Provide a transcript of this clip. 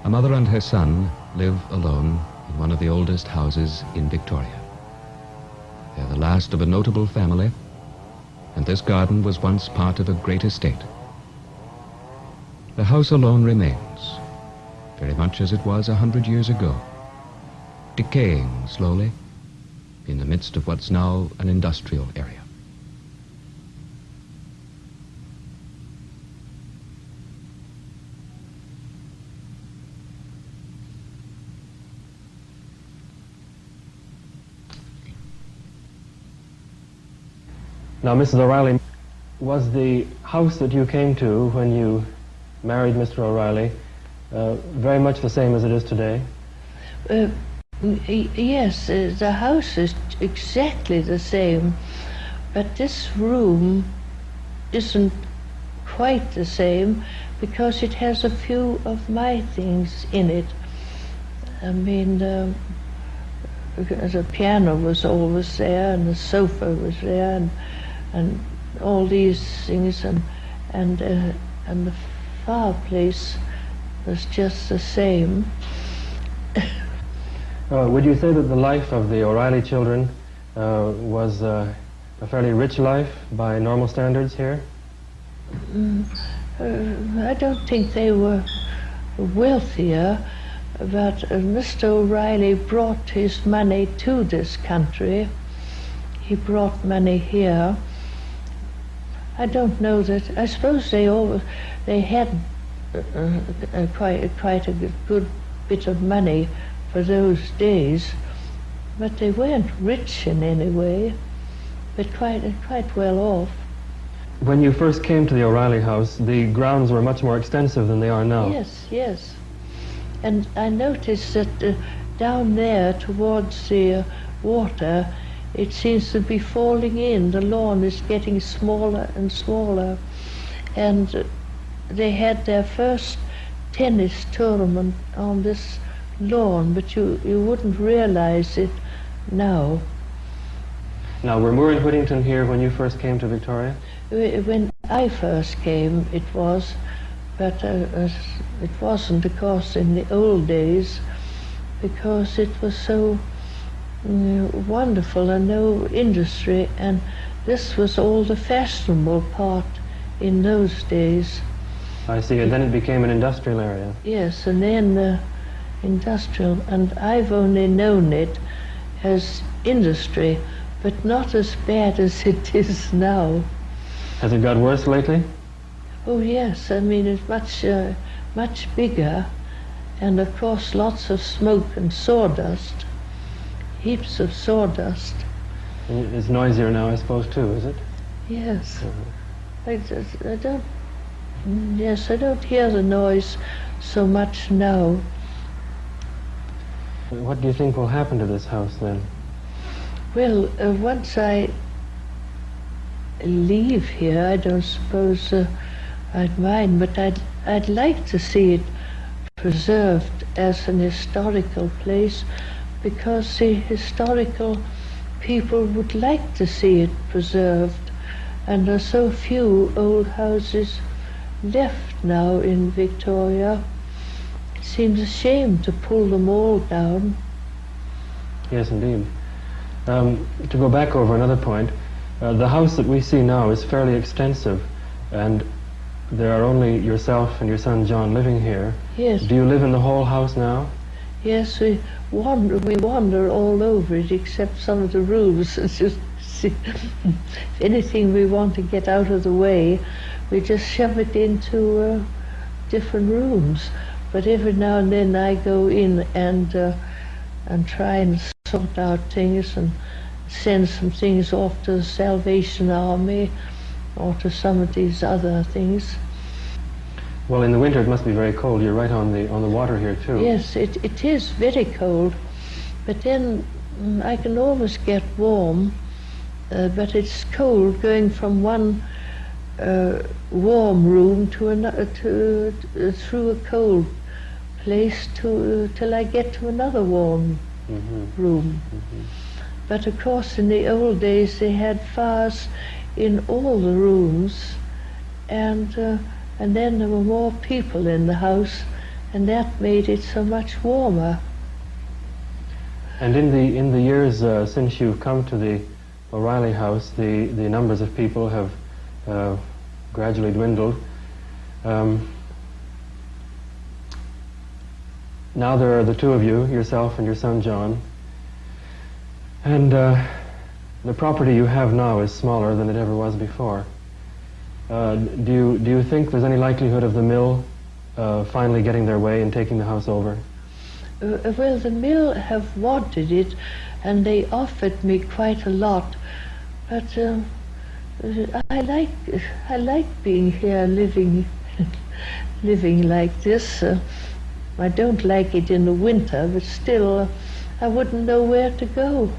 A mother and her son live alone in one of the oldest houses in Victoria. They're the last of a notable family, and this garden was once part of a great estate. The house alone remains, very much as it was 100 years ago, decaying slowly in the midst of what's now an industrial area. Now, Mrs. O'Reilly, was the house that you came to when you married Mr. O'Reilly very much the same as it is today? Yes, the house is exactly the same, but this room isn't quite the same because it has a few of my things in it. I mean, the piano was always there, and the sofa was there, and all these things, and the fireplace was just the same. Would you say that the life of the O'Reilly children was a fairly rich life by normal standards here? I don't think they were wealthier, but Mr. O'Reilly brought his money to this country. He brought money here. I don't know that. I suppose they had quite a good bit of money for those days, but they weren't rich in any way, but quite well off. When you first came to the O'Reilly house, the grounds were much more extensive than they are now. Yes. And I noticed that down there towards the water, it seems to be falling in. The lawn is getting smaller and smaller. And they had their first tennis tournament on this lawn, but you wouldn't realize it now. Now, were Moore and Whittington here when you first came to Victoria? When I first came, it was, but it wasn't, of course, in the old days, because it was so wonderful and no industry, and this was all the fashionable part in those days. I see, and then it became an industrial area. Yes, and then industrial, and I've only known it as industry, but not as bad as it is now. Has it got worse lately? Oh yes, I mean it's much bigger, and of course lots of smoke and sawdust, heaps of sawdust. It's noisier now, I suppose, too, is it? Yes. I don't hear the noise so much now. What do you think will happen to this house then? Well, once I leave here, I don't suppose I'd mind, but I'd like to see it preserved as an historical place, because the historical people would like to see it preserved, and there are so few old houses left now in Victoria. It seems a shame to pull them all down. Yes, indeed. To go back over another point, the house that we see now is fairly extensive, and there are only yourself and your son John living here. Yes. Do you live in the whole house now? Yes, we wander all over it, except some of the rooms. It's just, if anything we want to get out of the way, we just shove it into different rooms. But every now and then I go in and try and sort out things and send some things off to the Salvation Army or to some of these other things. Well, in the winter it must be very cold. You're right on the water here too. Yes, it is very cold, but then I can always get warm. But it's cold going from one warm room to another, through a cold place till I get to another warm room. But of course, in the old days, they had fires in all the rooms, and then there were more people in the house, and that made it so much warmer. And in the years since you've come to the O'Reilly house, the numbers of people have gradually dwindled. Now there are the two of you, yourself and your son John, and the property you have now is smaller than it ever was before. Do you think there's any likelihood of the mill finally getting their way and taking the house over? Well, the mill have wanted it, and they offered me quite a lot, but I like being here, living like this. I don't like it in the winter, but still, I wouldn't know where to go.